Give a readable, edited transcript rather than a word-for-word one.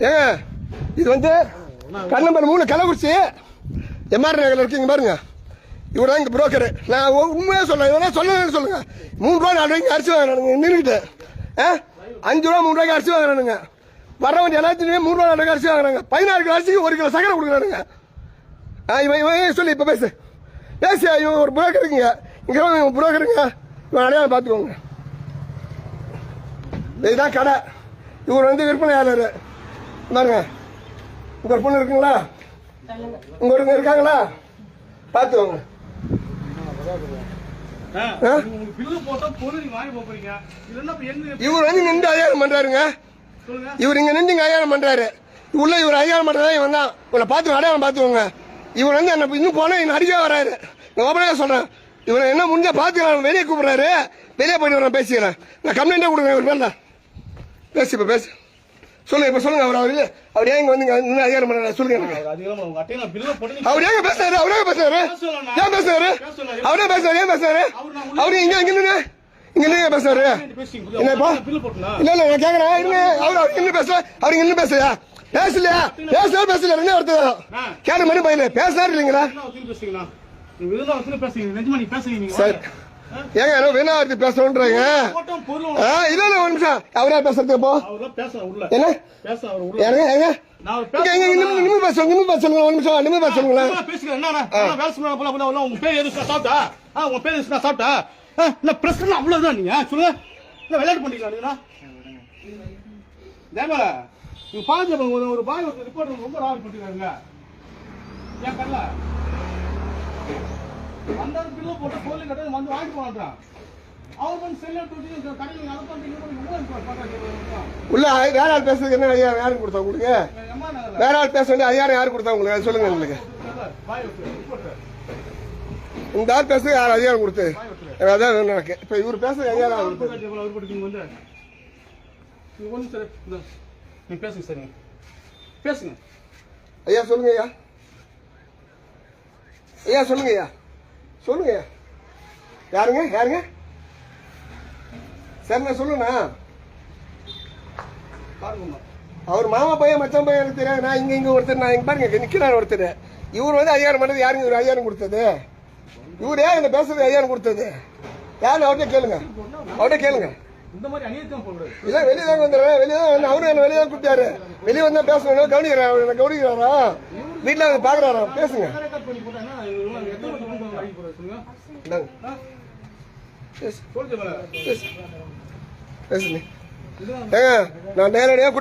ஏங்க இது வந்து கண்ணம்பர் 3 கள்ளக்குறிச்சி எம்ஆர் நகரில் இருக்கீங்க பாருங்க. இவர் தான் இங்கே புரோக்கரு. நான் உண்மையாக சொல்ல இதெல்லாம் சொல்லலன்னு சொல்லுங்க. 3 ரூபா 4 ரூபாய்க்கு அரிசி வாங்குறானுங்க நின்றுக்கிட்டு. 5 ரூபா 3 ரூபாய்க்கு அரிசி வாங்குறானுங்க. வரவங்க எல்லாத்தையுமே 3 ரூபா 4 ரூபாய்க்கு அரிசி வாங்குறாங்க. 16 கிலோ அரிசிக்கு 1 கிலோ சக்கரை கொடுக்குறானுங்க. இவன் சொல்லி இப்போ பேசியா இவன் ஒரு புரோக்கருங்க. இங்கே இவன் புரோக்கருங்க. இவன் அடையாளம் பார்த்துக்கோங்க. இதுதான் கடை. இவர் வந்து விற்பனையாளர் பாருங்க. இங்க ஒரு பொண்ணு இருக்குங்களா? இங்க ஒரு இருக்காங்களா? பாத்துக்கோங்க. இவர் வந்து நின்று அதிகாரம் பண்றாருங்க. இவர் இங்க நின்று அதிகாரம் பண்றாரு. உள்ள இவர் அதிகாரம் பண்றதா இவன் தான். இவனை பார்த்து அடையாளம் பார்த்துக்கோங்க. இவர் வந்து என்ன இன்னும் போனா என்ன அடிக்க வராரு. நான் சொல்றேன். இவனை என்ன முடிஞ்சா பாத்துக்கலாம். வெளியே கூப்பிடுறாரு. வெளியே போயிட்டு வரேன் பேசிக்கிறேன். நான் கம்ப்ளைண்டா கொடுக்குறேன் இவர் மேல. பேசு இப்ப பேசு சொல்லுங்க. இப்ப சொல்லுங்க. அவர் ஏன் இங்க வந்து அதிகாரம் பண்ண சொல்லுங்க. அவர் ஏங்க பேசுறாரு? அவரே பேசுறாரு. ஏன் பேசுறாரு? அவரே பேசுறாரு. ஏன் பேசுறாரு? அவரு இங்க இங்க பேசுறாரு. என்னப்பா? இல்ல இல்ல நான் கேக்குறேன். அவர் இங்க பேசல. அவர் இங்க பேசலையா? பேசலையா? பேசல என்ன அர்த்தம்? கேட்ட மாதிரி பையன் பேசுறாரு இல்லைங்களா? சரி ஏங்க வேணாவது பேசணும்ன்றாங்க. இல்ல இல்ல ஒரு நிமிஷம். அவரா பேசுறது இப்போ என்ன ஏங்க நிம்மதி பேசுங்க. நிம்மதி பேசுங்க. ஒரு நிமிஷம் நிம்மதி பேசுங்களா? உங்க பேர் எது சாப்பிட்டா? உங்க பேர் எது சாப்பிட்டா? இல்ல பிரச்சனை அவ்வளவுதான். நீங்க சொல்லுங்க. விளையாட்டு பண்ணிக்கலாம். தேவல நீங்க பாருங்க. ஒரு பாய் ரிப்போர்ட் ரொம்ப ராவல் பண்ணிருக்காங்க. ஏன் பண்ணல அந்த பில்லு போட்டு போலி கட்ட வந்து வாங்கி போறான். அவர் வந்து செல்ல தூக்கி கடையில் உள்ள வேற ஆள் பேசுறதுக்கு என்ன யாரு கொடுத்தா உங்களுக்கு? வேற ஆள் பேச வேண்டிய அதிகாரம் யாரு கொடுத்தா உங்களுக்கு? சொல்லுங்க. உங்களுக்கு இந்த ஆள் பேசுறது யார் அதிகாரம் கொடுத்து? அதான் எனக்கு இப்ப இவர் பேசுறது அதிகாரம் பேசுங்க. சரி பேசுங்க ஐயா. சொல்லுங்க ஐயா. ஐயா சொல்லுங்க ஐயா. சொல்லுங்க யாருங்க? யாருங்க? சரிண்ணா சொல்லுண்ணா. அவர் மாமா பையன் மச்சான் பையன் எனக்கு தெரியாது. நான் இங்க ஒருத்தர் நான் இங்க பாருங்க நிக்கிறார் ஒருத்தர். இவர் வந்து அதிகாரம் பண்ணது யாருங்க? இவர் அதிகாரம் கொடுத்தது இவர். ஏன் இந்த பேசுறது அதிகாரம் கொடுத்தது யாரு? அவர்கிட்ட கேளுங்க. அவர்கிட்ட கேளுங்க. இல்ல வெளியதான் வந்துடுறேன். வெளியதான் அவரு என்ன வெளியதான் கூப்பிட்டாரு. வெளியே வந்தா பேசணும். கவனிக்கிறாரா? வீட்டுல வந்து பாக்குறாரா? பேசுங்க. பேசுங்க. நான் நேரடியா